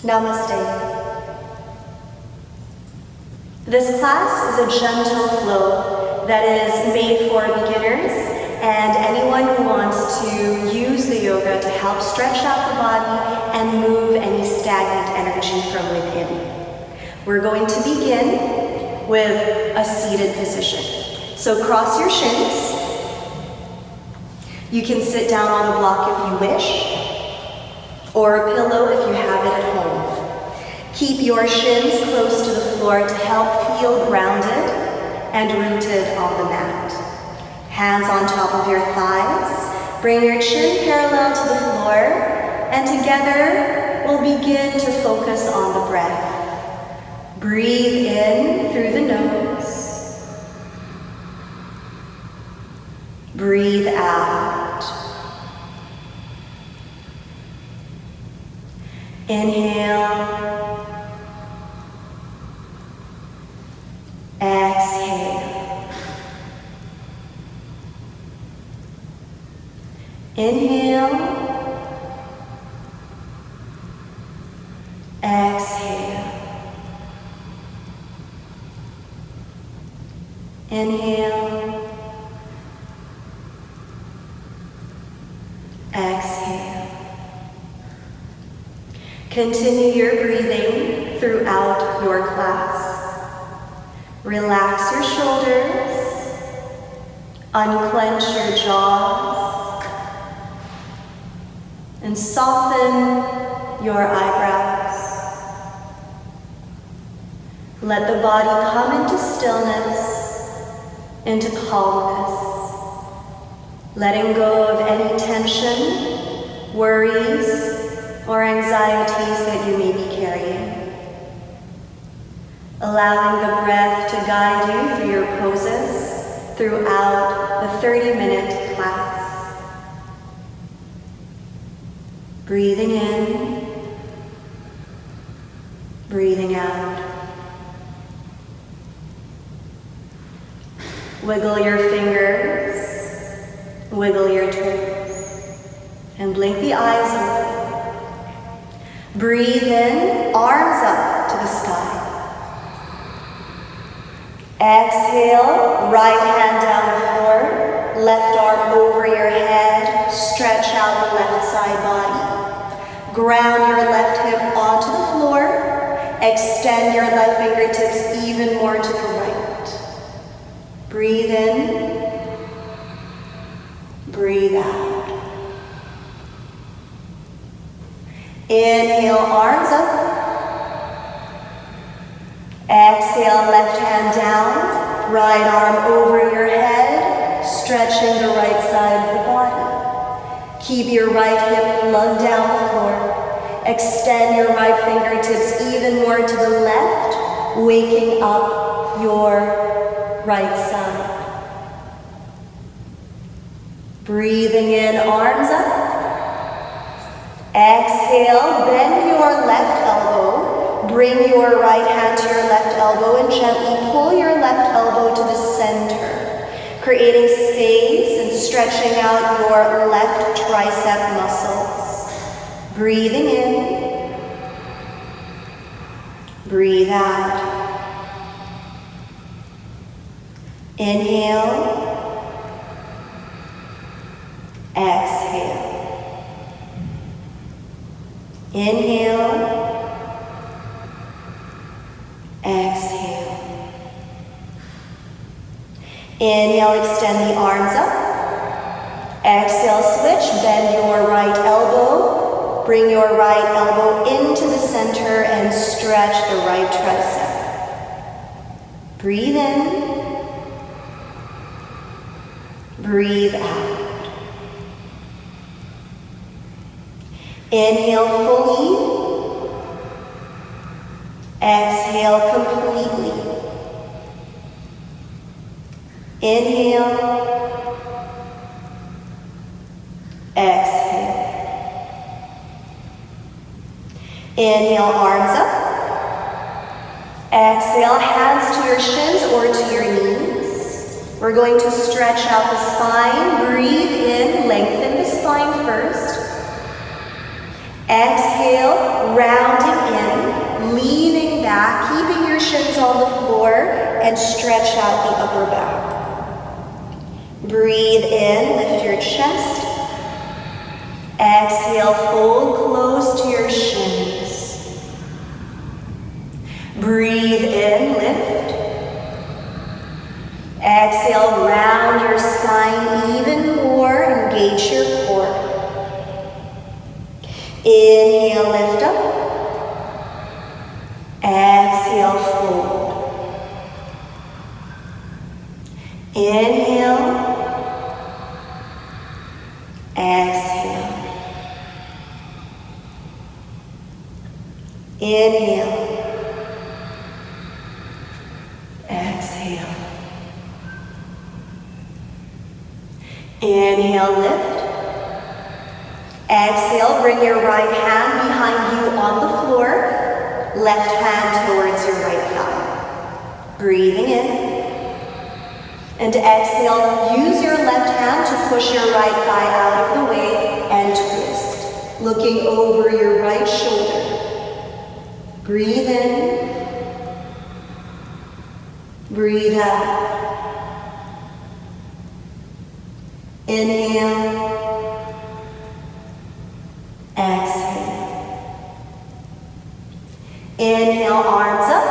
Namaste. This class is a gentle flow that is made for beginners and anyone who wants to use the yoga to help stretch out the body and move any stagnant energy from within. We're going to begin with a seated position. So cross your shins. You can sit down on a block if you wish, or a pillow if you have it at home. Keep your shins close to the floor to help feel grounded and rooted on the mat. Hands on top of your thighs. Bring your chin parallel to the floor, and together we'll begin to focus on the breath. Breathe in through the nose. Breathe out. Inhale. Exhale. Inhale. Exhale. Inhale. Exhale. Continue your breathing throughout your class. Relax your shoulders, unclench your jaws, and soften your eyebrows. Let the body come into stillness, into calmness, letting go of any tension, worries, or anxieties that you may be carrying. Allowing the breath to guide you through your poses throughout the 30-minute class. Breathing in, breathing out. Wiggle your fingers, wiggle your toes, and blink the eyes open. Breathe in, arms up to the sky. Exhale, right hand down the floor, left arm over your head, stretch out the left side body. Ground your left hip onto the floor, extend your left fingertips even more to the right. Breathe in, breathe out. Inhale, arms up. Exhale, left hand down, right arm over your head, stretching the right side of the body. Keep your right hip plugged down the floor. Extend your right fingertips even more to the left, waking up your right side. Breathing in, arms up. Exhale, bend your left elbow. Bring your right hand to your left elbow and gently pull your left elbow to the center, creating space and stretching out your left tricep muscles. Breathing in, breathe out. Inhale, exhale. Inhale, exhale. Inhale, extend the arms up. Exhale, switch, bend your right elbow. Bring your right elbow into the center and stretch the right tricep. Breathe in, breathe out. Inhale fully. Exhale completely. Inhale. Exhale. Inhale, arms up. Exhale, hands to your shins or to your knees. We're going to stretch out the spine. Breathe in, lengthen the spine first. Exhale, rounding in, leaning back, keeping your shins on the floor, and stretch out the upper back. Breathe in, lift your chest. Exhale, fold close to your shins. Breathe in, lift. Exhale, round your spine even more, engage your core. Inhale, lift up. Exhale, fold. Inhale. Exhale. Inhale. Exhale. Inhale, lift. Exhale, bring your right hand behind you on the floor. Left hand towards your right thigh. Breathing in. And exhale, use your left hand to push your right thigh out of the way and twist. Looking over your right shoulder. Breathe in. Breathe out. Inhale. Exhale. Inhale, arms up.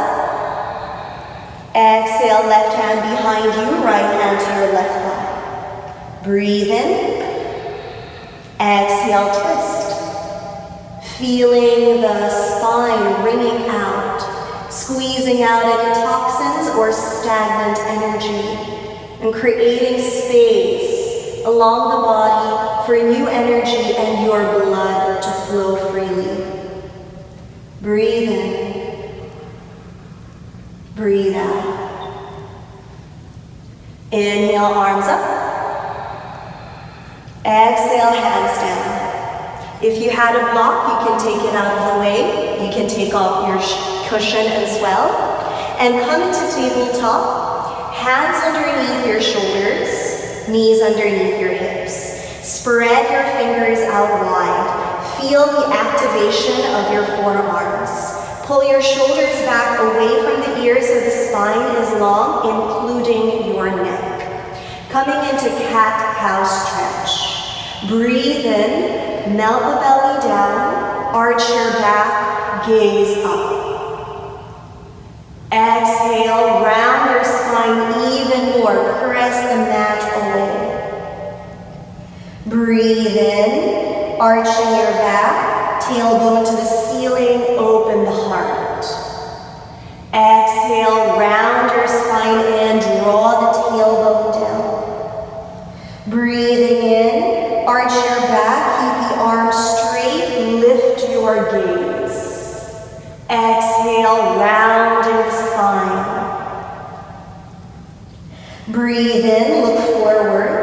Exhale, left hand behind you, right hand to your left thigh. Breathe in. Exhale, twist. Feeling the spine wringing out, squeezing out any toxins or stagnant energy, and creating space along the body for new energy and your blood to flow freely. Breathe in. Breathe out. Inhale, arms up. Exhale, hands down. If you had a block, you can take it out of the way. You can take off your cushion as well. And come into tabletop. Hands underneath your shoulders, knees underneath your hips. Spread your fingers out wide. Feel the activation of your forearms. Pull your shoulders back away from the ears so the spine is long, including your neck. Coming into cat-cow stretch. Breathe in, melt the belly down, arch your back, gaze up. Exhale, round your spine even more, press the mat away. Breathe in, arching your back, tailbone to the ceiling, open the heart. Exhale, round your spine in, draw the tailbone down. Breathing in, arch your back, keep the arms straight, lift your gaze. Exhale, rounding the spine. Breathe in, look forward.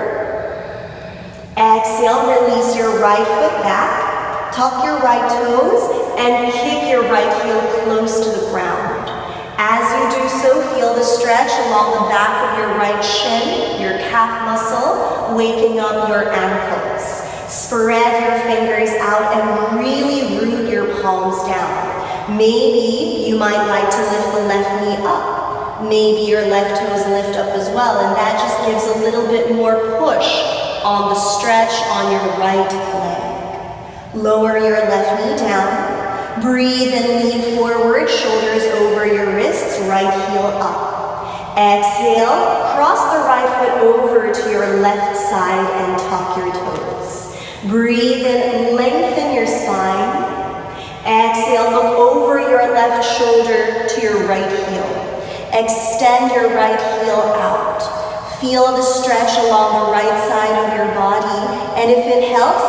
Exhale, release your right foot back, tuck your right toes, and kick your right heel close to the ground. As you do so, feel the stretch along the back of your right shin, your calf muscle, waking up your ankles. Spread your fingers out and really root your palms down. Maybe you might like to lift the left knee up. Maybe your left toes lift up as well, and that just gives a little bit more push on the stretch on your right leg. Lower your left knee down. Breathe and lean forward, shoulders over your wrists, right heel up. Exhale, cross the right foot over to your left side and tuck your toes. Breathe and lengthen your spine. Exhale, look over your left shoulder to your right heel. Extend your right heel out. Feel the stretch along the right side of your body, and if it helps,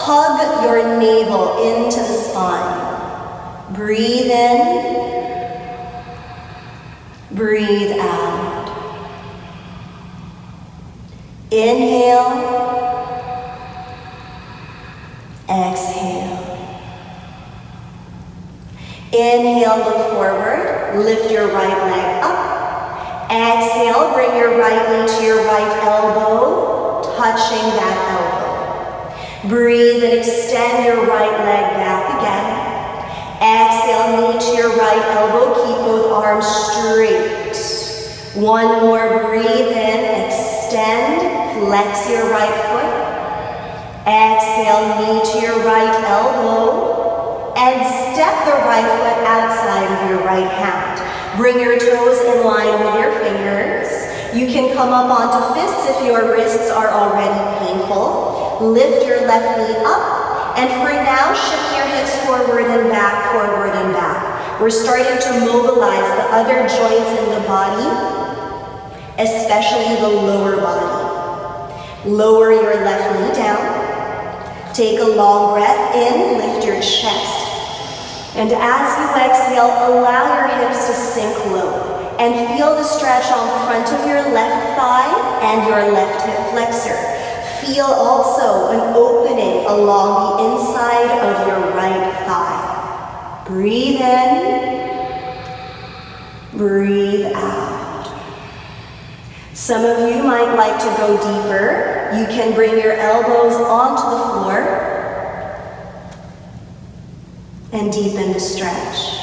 hug your navel into the spine. Breathe in, breathe out. Inhale, exhale. Inhale, look forward, lift your right leg up. Exhale, bring your right knee to your right elbow, touching that elbow. Breathe and extend your right leg back your right elbow, keep both arms straight. One more, breathe in, extend, flex your right foot. Exhale, knee to your right elbow, and step the right foot outside of your right hand. Bring your toes in line with your fingers. You can come up onto fists if your wrists are already painful. Lift your left knee up, and for now, shift your hips forward and back, forward and back. We're starting to mobilize the other joints in the body, especially the lower body. Lower your left knee down. Take a long breath in, lift your chest. And as you exhale, allow your hips to sink low. And feel the stretch on front of your left thigh and your left hip flexor. Feel also an opening along the inside of your right thigh. Breathe in, breathe out. Some of you might like to go deeper. You can bring your elbows onto the floor and deepen the stretch.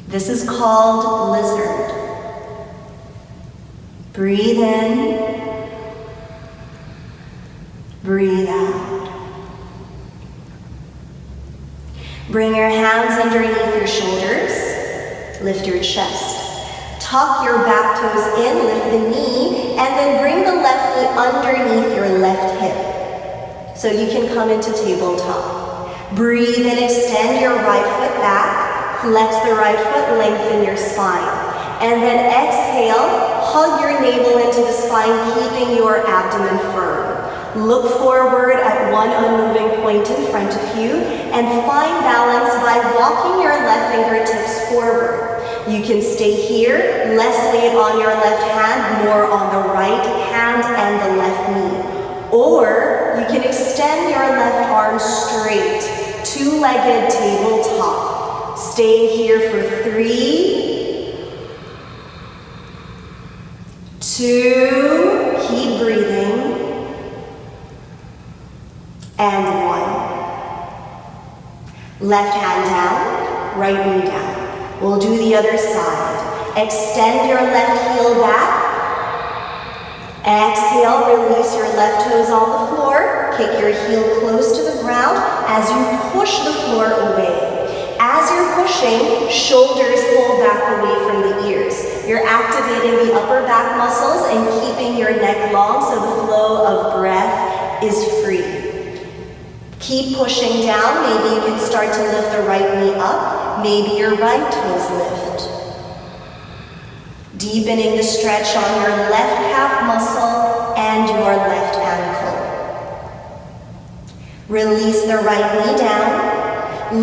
This is called lizard. Breathe in, breathe out. Bring your hands underneath your shoulders, lift your chest. Tuck your back toes in, lift the knee, and then bring the left knee underneath your left hip. So you can come into tabletop. Breathe and extend your right foot back. Flex the right foot, lengthen your spine. And then exhale, hug your navel into the spine, keeping your abdomen firm. Look forward at one unmoving point in front of you and find balance by walking your left fingertips forward. You can stay here, less weight on your left hand, more on the right hand and the left knee. Or you can extend your left arm straight, two-legged tabletop. Stay here for 3, 2, keep breathing, and 1. Left hand down, right knee down. We'll do the other side. Extend your left heel back. Exhale, release your left toes on the floor. Kick your heel close to the ground as you push the floor away. As you're pushing, shoulders pull back away from the ears. You're activating the upper back muscles and keeping your neck long so the flow of breath is free. Keep pushing down. Maybe you can start to lift the right knee up. Maybe your right toes lift. Deepening the stretch on your left calf muscle and your left ankle. Release the right knee down.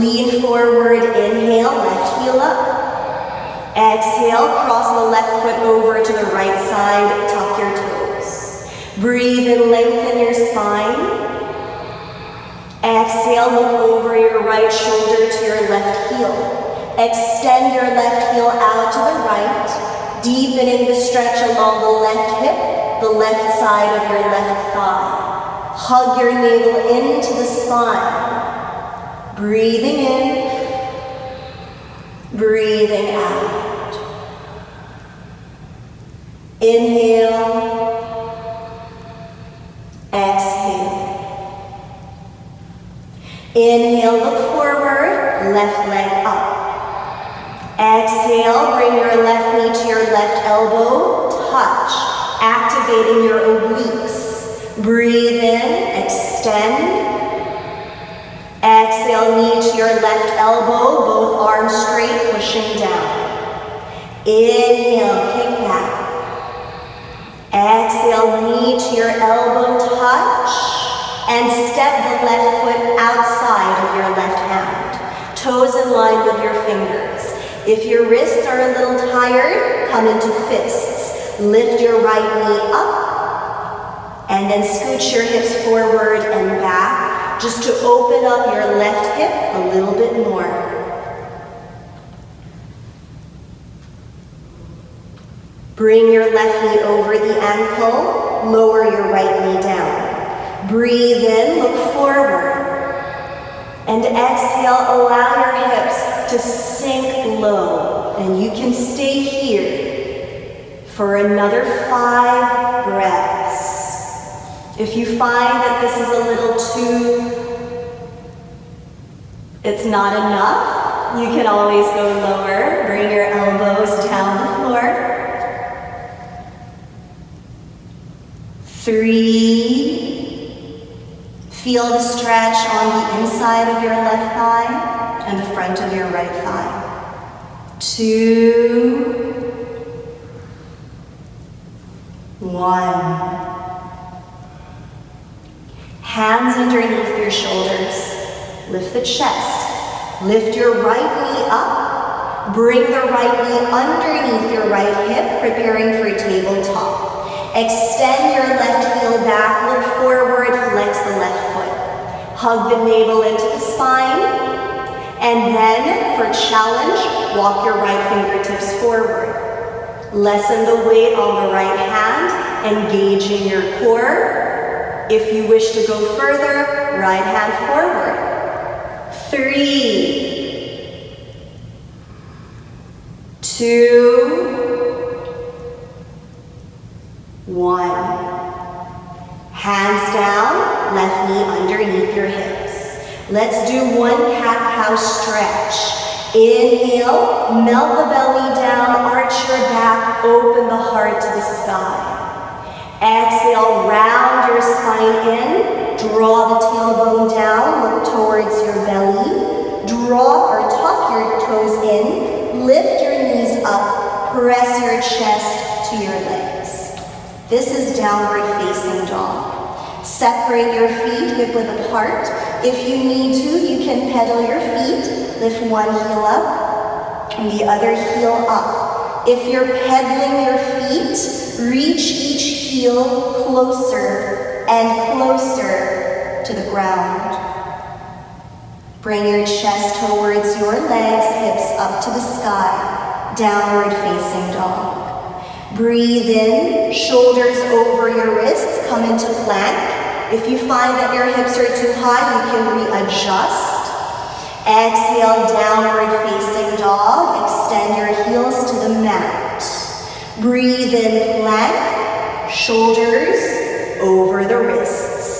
Lean forward, inhale, left heel up. Exhale, cross the left foot over to the right side, tuck your toes. Breathe and lengthen your spine. Exhale, look over your right shoulder to your left heel. Extend your left heel out to the right, deepening the stretch along the left hip, the left side of your left thigh. Hug your navel into the spine. Breathing in, breathing out. Inhale, exhale. Inhale, look forward, left leg up. Exhale, bring your left knee to your left elbow, touch, activating your obliques. Breathe in, extend. Exhale, knee to your left elbow, both arms straight, pushing down. Inhale, kick back. Exhale, knee to your elbow, touch, and step the left foot outside of your left hand. Toes in line with your fingers. If your wrists are a little tired, come into fists. Lift your right knee up, and then scooch your hips forward and back, just to open up your left hip a little bit more. Bring your left knee over the ankle, lower your right knee down. Breathe in, look forward. And exhale, allow your hips to sink low, and you can stay here for another 5 breaths. If you find that this is a little it's not enough, you can always go lower. Bring your elbows down the floor. 3. Feel the stretch on the inside of your left thigh and the front of your right thigh. 2. 1. Hands underneath your shoulders. Lift the chest. Lift your right knee up. Bring the right knee underneath your right hip, preparing for tabletop. Extend your left heel back, look forward, flex the left foot. Hug the navel into the spine. And then, for challenge, walk your right fingertips forward. Lessen the weight on the right hand, engaging your core. If you wish to go further, right hand forward. 3, 2, 1. Hands down, left knee underneath your hips. Let's do 1 cat-cow stretch. Inhale, melt the belly down, arch your back, open the heart to the sky. Exhale, round your spine in. Draw the tailbone down, look towards your belly. Draw or tuck your toes in. Lift your knees up. Press your chest to your legs. This is downward facing dog. Separate your feet hip width apart. If you need to, you can pedal your feet. Lift one heel up and the other heel up. If you're pedaling your feet, reach each heel closer and closer to the ground. Bring your chest towards your legs, hips up to the sky, downward facing dog. Breathe in, shoulders over your wrists, come into plank. If you find that your hips are too high, you can readjust. Exhale, downward facing dog. Extend your heels to the mat. Breathe in, plank, shoulders over the wrists.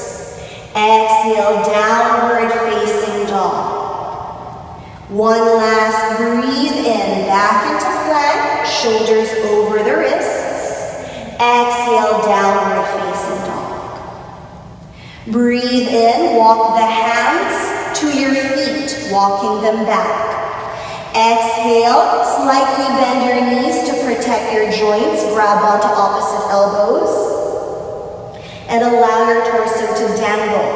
Exhale, downward facing dog. One last breathe in, back into plank, shoulders over the wrists. Exhale, downward facing dog. Breathe in, walk the hands to your feet, walking them back. Exhale, slightly bend your knees to protect your joints, grab onto opposite elbows, and allow your torso to dangle.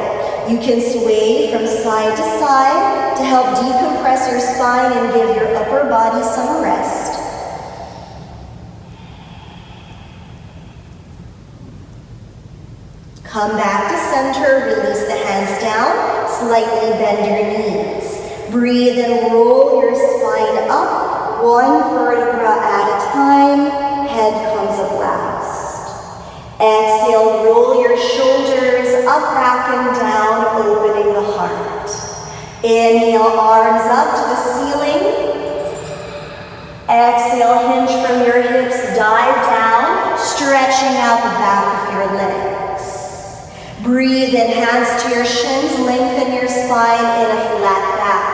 You can sway from side to side to help decompress your spine and give your upper body some rest. Come back to center, release the hands down, slightly bend your knees. Breathe and roll your spine up, one vertebra at a time, head comes up last. Exhale, roll your shoulders up, back and down, opening the heart. Inhale, arms up to the ceiling. Exhale, hinge from your hips, dive down, stretching out the back of your legs. Breathe in, hands to your shins, lengthen your spine in a flat back.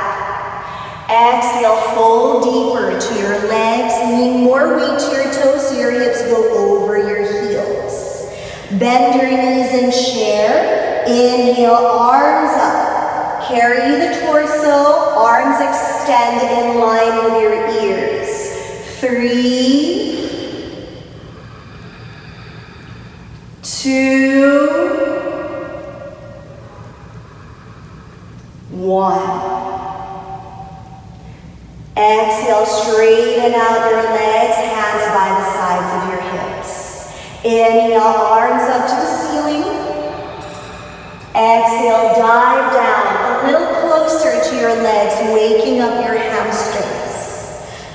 Exhale, fold deeper to your legs, lean more weight to your toes so your hips go over your heels. Bend your knees and chair. Inhale, arms up. Carry the torso, arms extend in line with your ears. 3, 2, 1. Exhale, straighten out your legs, hands by the sides of your hips. Inhale, arms up to the ceiling. Exhale, dive down, a little closer to your legs, waking up your hamstrings.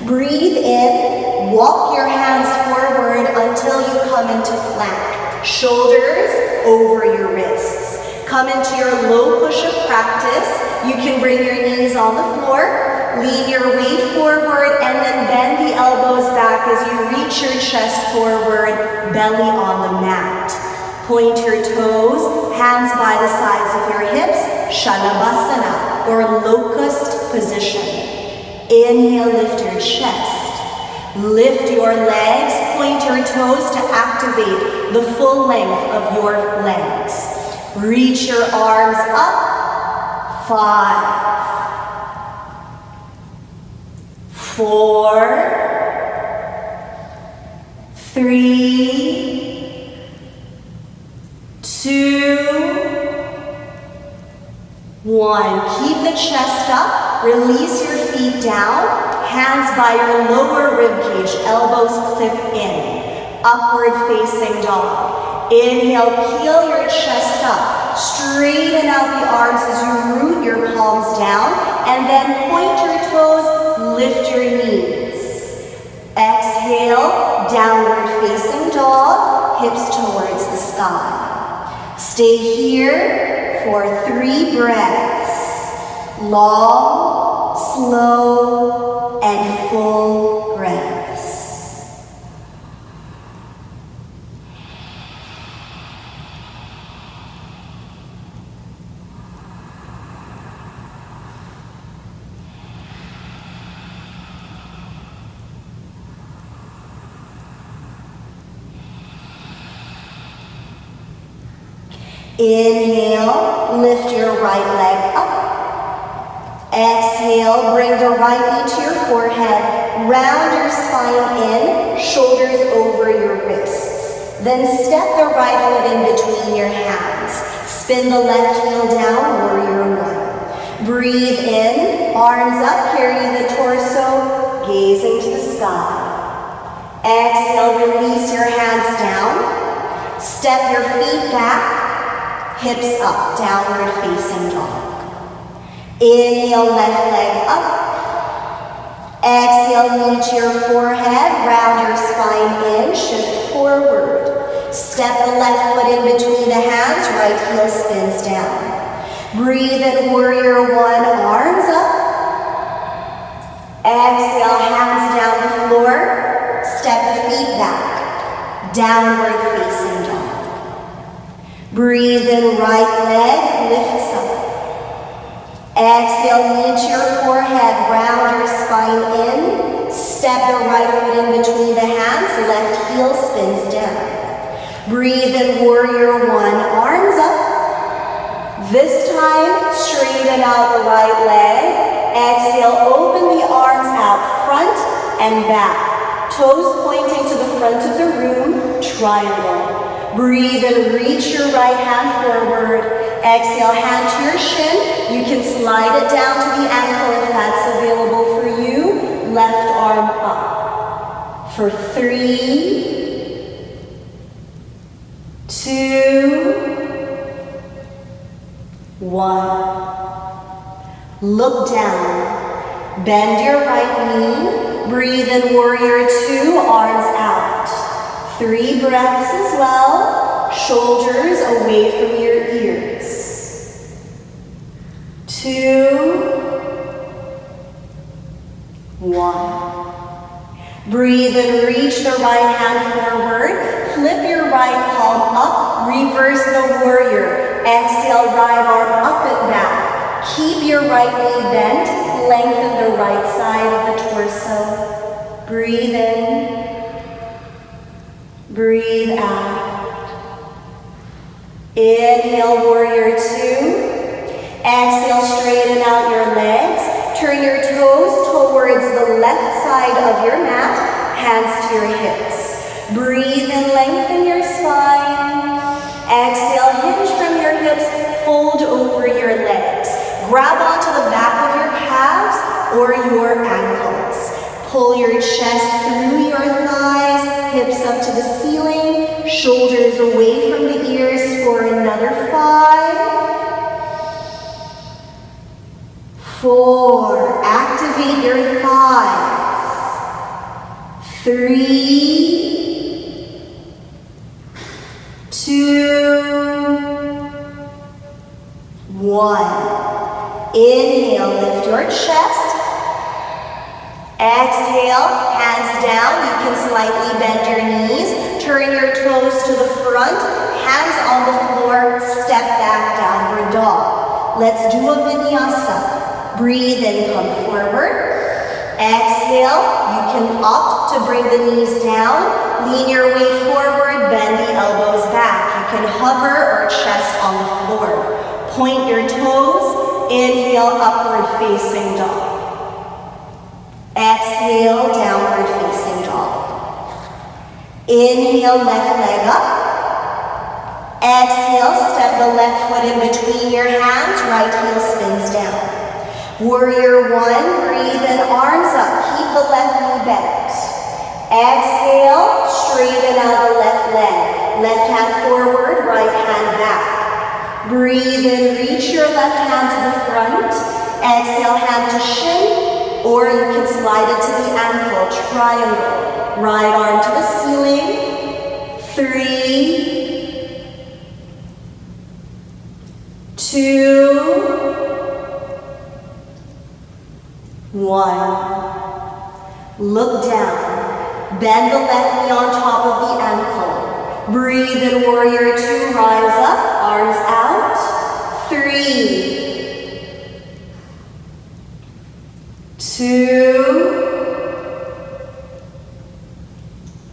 Breathe in, walk your hands forward until you come into plank. Shoulders over your wrists. Come into your low push-up practice. You can bring your knees on the floor. Lean your weight forward and then bend the elbows back as you reach your chest forward, belly on the mat. Point your toes, hands by the sides of your hips, Shavasana, or locust position. Inhale, lift your chest. Lift your legs, point your toes to activate the full length of your legs. Reach your arms up. 5, 4, 3, 2, 1. Keep the chest up, release your feet down, hands by your lower rib cage, elbows clip in, upward facing dog. Inhale, peel your chest up, straighten out the arms as you root your palms down, and then point your toes, lift your knees. Exhale, downward facing dog, hips towards the sky. Stay here for 3 breaths. Long, slow, and full breaths. Inhale, lift your right leg up. Exhale, bring the right knee to your forehead. Round your spine in, shoulders over your wrists. Then step the right foot in between your hands. Spin the left heel down, warrior 1. Breathe in, arms up, carry the torso, gazing to the sky. Exhale, release your hands down. Step your feet back. Hips up, downward facing dog. Inhale, left leg up. Exhale, knee to your forehead, round your spine in, shift forward. Step the left foot in between the hands, right heel spins down. Breathe in, warrior 1, arms up. Exhale, hands down the floor. Step the feet back, downward facing dog. Breathe in, right leg lifts up. Exhale, knee to your forehead, round your spine in. Step the right foot in between the hands, left heel spins down. Breathe in, warrior 1, arms up. This time, straighten out the right leg. Exhale, open the arms out, front and back. Toes pointing to the front of the room, triangle. Breathe and reach your right hand forward. Exhale, hand to your shin. You can slide it down to the ankle if that's available for you. Left arm up. For 3, 2, 1. Look down. Bend your right knee. Breathe in, warrior 2, arms out. 3 breaths as well. Shoulders away from your ears. 2, 1. Breathe and reach the right hand forward. Flip your right palm up. Reverse the warrior. Exhale, right arm up and back. Keep your right knee bent. Lengthen the right side of the torso. Breathe in. Breathe out. Inhale, warrior 2. Exhale, straighten out your legs. Turn your toes towards the left side of your mat, hands to your hips. Breathe and lengthen your spine. Exhale, hinge from your hips, fold over your legs. Grab onto the back of your calves or your ankles. Pull your chest through your thighs, hips up to the ceiling, shoulders away from the ears for another 5, 4, activate your thighs. 3, 2, 1. Inhale, lift your chest. Exhale, hands down. You can slightly bend your knees. Turn your toes to the front. Hands on the floor. Step back, downward dog. Let's do a vinyasa. Breathe in, come forward. Exhale, you can opt to bring the knees down. Lean your weight forward, bend the elbows back. You can hover or chest on the floor. Point your toes. Inhale, upward facing dog. Exhale, downward facing dog. Inhale, left leg up. Exhale, step the left foot in between your hands, right heel spins down. Warrior one, breathe in, arms up, keep the left knee bent. Exhale, straighten out the left leg. Left hand forward, right hand back. Breathe in, reach your left hand to the front. Exhale, hand to shin, or you can slide it to the ankle, triangle. Right arm to the ceiling. 3, 2, 1. Look down. Bend the left knee on top of the ankle. Breathe in, warrior two. Rise up, arms out. 3, 2,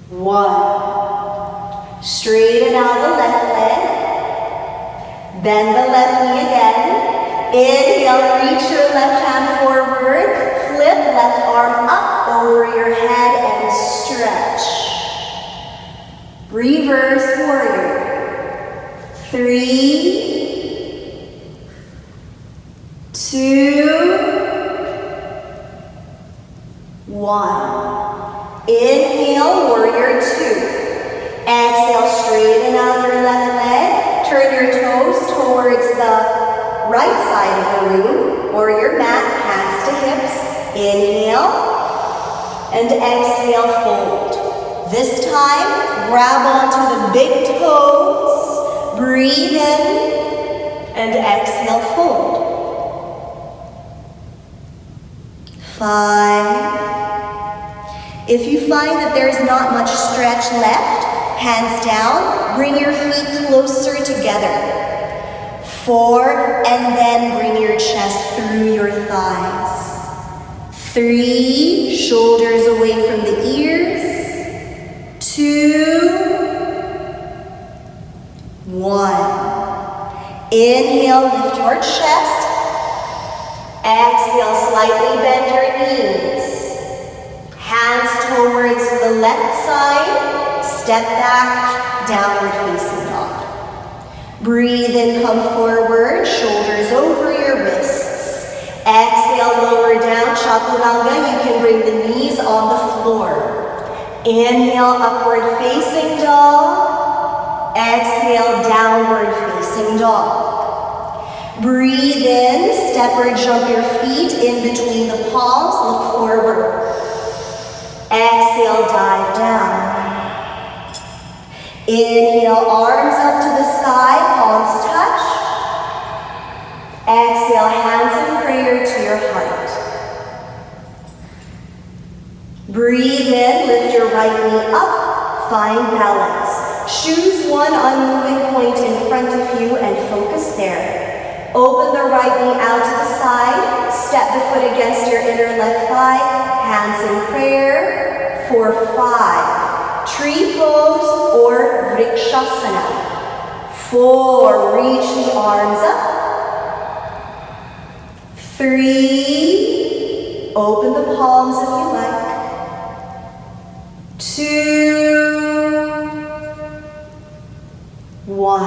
1. Straighten out the left leg. Bend the left knee again. Inhale, reach your left hand forward. Flip left arm up over your head and stretch. Reverse warrior. 3, 2, 1. Inhale, warrior two. Exhale, straighten out your left leg. Turn your toes towards the right side of the room or your mat, hands to hips. Inhale and exhale, fold. This time, grab onto the big toes. Breathe in and exhale, fold. 5. If you find that there's not much stretch left, hands down, bring your feet closer together. 4, and then bring your chest through your thighs. 3, shoulders away from the ears. 2, 1. Inhale, lift your chest. Exhale, slightly bend your knees. Hands towards the left side. Step back, downward facing dog. Breathe in, come forward, shoulders over your wrists. Exhale, lower down, chaturanga. You can bring the knees on the floor. Inhale, upward facing dog. Exhale, downward facing dog. Breathe in, step or jump your feet in between the palms, look forward. Exhale, dive down. Inhale, arms up to the sky, palms touch. Exhale, hands in prayer to your heart. Breathe in, lift your right knee up, find balance. Choose one unmoving point in front of you and focus there. Open the right knee out to the side, step the foot against your inner left thigh, hands in prayer for 5. Tree pose or vrikshasana. 4, reach the arms up. 3, open the palms if you like. 2, 1.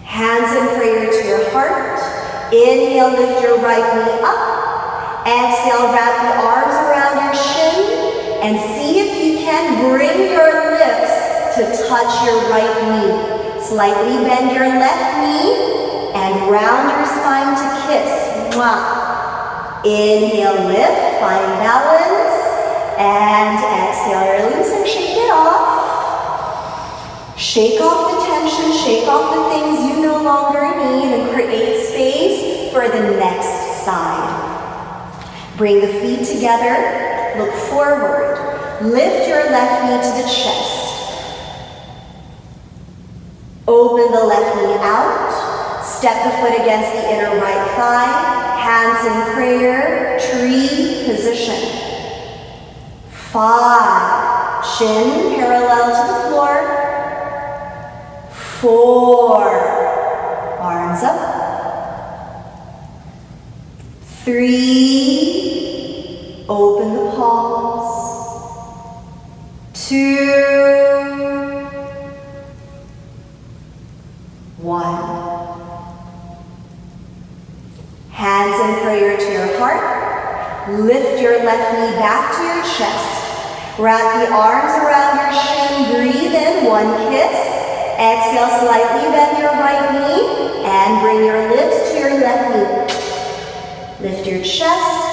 Hands in prayer to your heart. Inhale, lift your right knee up. Exhale, wrap the arms around your shin. And see if you can bring your lips to touch your right knee. Slightly bend your left knee and round your spine to kiss. Mwah. Inhale, lift, find balance. And exhale, release and shake it off. Shake off the tension, shake off the things you no longer need and create space for the next side. Bring the feet together, look forward. Lift your left knee to the chest. Open the left knee out. Step the foot against the inner right thigh. Hands in prayer, tree position. 5, chin parallel to the floor. 4, arms up. 3, open the palms. 2, 1. Hands in prayer to your heart. Lift your left knee back to your chest. Wrap the arms around your shin. Breathe in, 1 kiss. Exhale, slightly bend your right knee and bring your lips to your left knee. Lift your chest.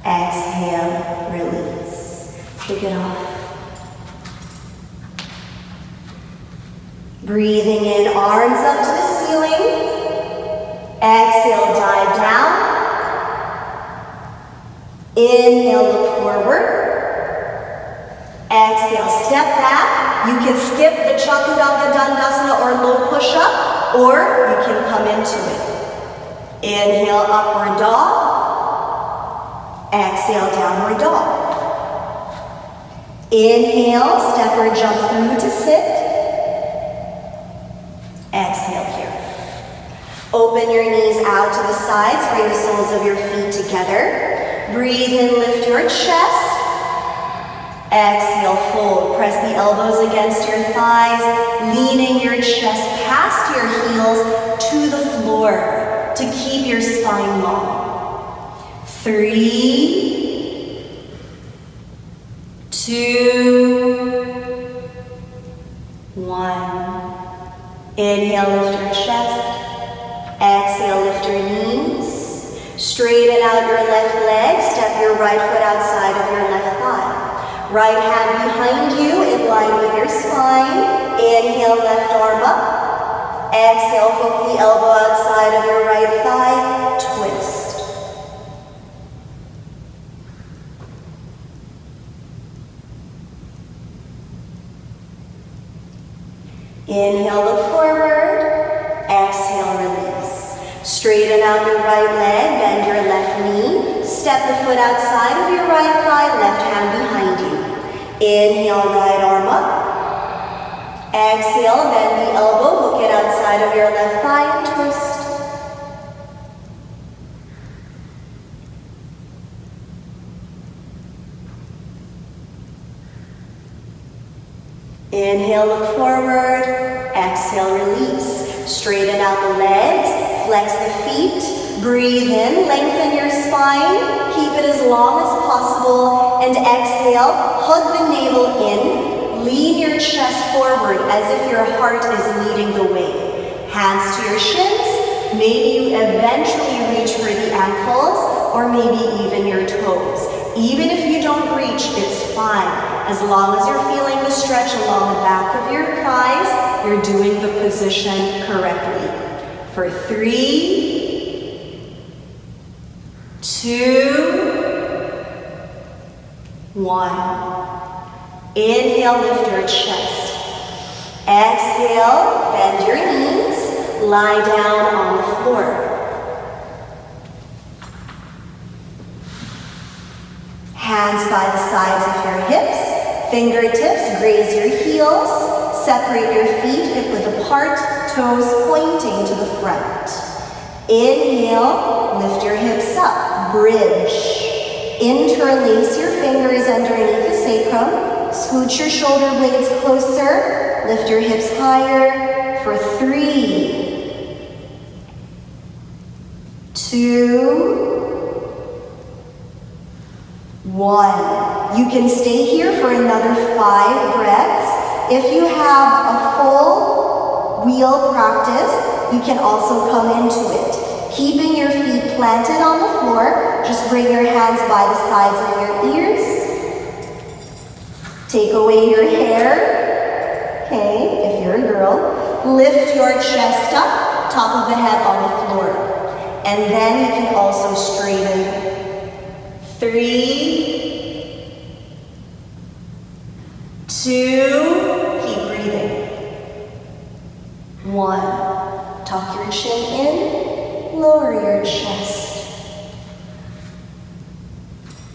Exhale, release. Kick it off. Breathing in, arms up to the ceiling. Exhale, dive down. Inhale, look forward. Exhale, step back. You can skip the Chaturanga Dandasana or low push-up, or you can come into it. Inhale, upward dog. Exhale, downward dog. Inhale, step or jump through to sit. Exhale here. Open your knees out to the sides, bring the soles of your feet together. Breathe in, lift your chest. Exhale, fold. Press the elbows against your thighs, leaning your chest past your heels to the floor to keep your spine long. 3, 2, 1. Inhale, lift your chest. Exhale, lift your knees. Straighten out your left leg. Step your right foot outside of your left thigh. Right hand behind you in line with your spine. Inhale, left arm up. Exhale, hook the elbow outside of your right thigh. Twist. Inhale, look forward. Exhale, release. Straighten out your right leg, bend your left knee. Step the foot outside of your right thigh, left hand behind you. Inhale, right arm up. Exhale, bend the elbow, hook it outside of your left thigh and twist. Inhale, look forward. Exhale, release. Straighten out the legs, flex the feet. Breathe in, lengthen your spine. Keep it as long as possible. And exhale, hug the navel in. Lean your chest forward as if your heart is leading the way. Hands to your shins. Maybe you eventually reach for the ankles or maybe even your toes. Even if you don't reach, it's fine. As long as you're feeling the stretch along the back of your thighs, you're doing the position correctly. For 3, 2, 1. Inhale, lift your chest. Exhale, bend your knees. Lie down on the floor. Hands by the sides of your hips. Fingertips graze your heels. Separate your feet hip-width apart. Toes pointing to the front. Inhale, lift your hips up. Bridge. Interlace your fingers underneath the sacrum. Scooch your shoulder blades closer. Lift your hips higher for 3, 2, 1. You can stay here for another 5 breaths. If you have a full wheel practice, you can also come into it. Keeping your feet planted on the floor, just bring your hands by the sides of your ears. Take away your hair, okay, if you're a girl. Lift your chest up, top of the head on the floor. And then you can also straighten 3, 2, keep breathing. 1, tuck your chin in, lower your chest.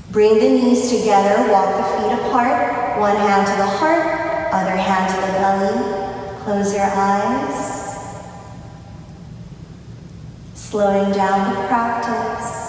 Bring the knees together, walk the feet apart, one hand to the heart, other hand to the belly. Close your eyes. Slowing down the practice.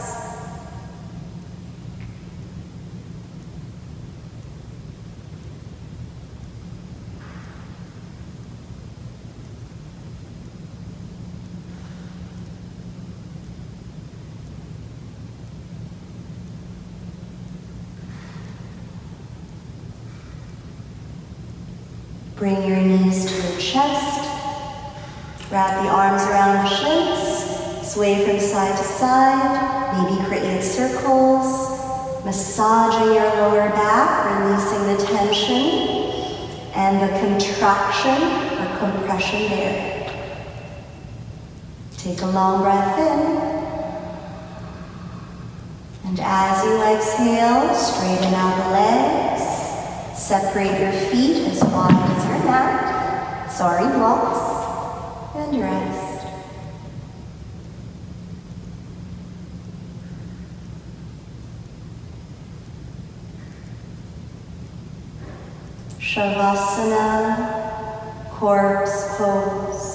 Bring your knees to your chest. Wrap the arms around the shins. Sway from side to side. Maybe create circles. Massaging your lower back, releasing the tension and the contraction or compression there. Take a long breath in. And as you exhale, straighten out the legs. Separate your feet as wide as your mat. Sorry, blocks. And rest. Savasana, corpse pose.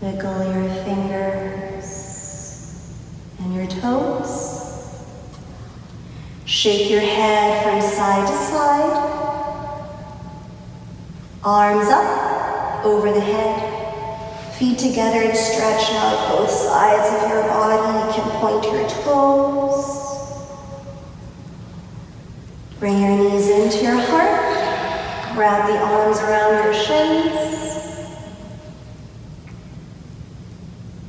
Wiggle your fingers and your toes. Shake your head from side to side. Arms up over the head. Feet together and stretch out both sides of your body. You can point your toes. Bring your knees into your heart. Wrap the arms around your shins.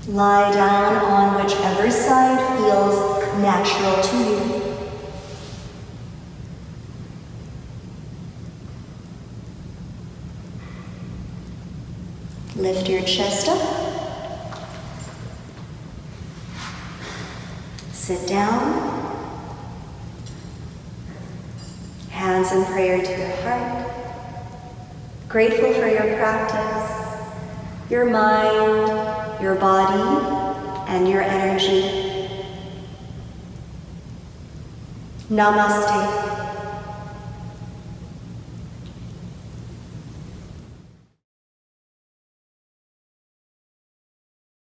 Lie down on whichever side feels natural to you. Lift your chest up. Sit down. Hands in prayer to your heart. Grateful for your practice, your mind, your body, and your energy. Namaste.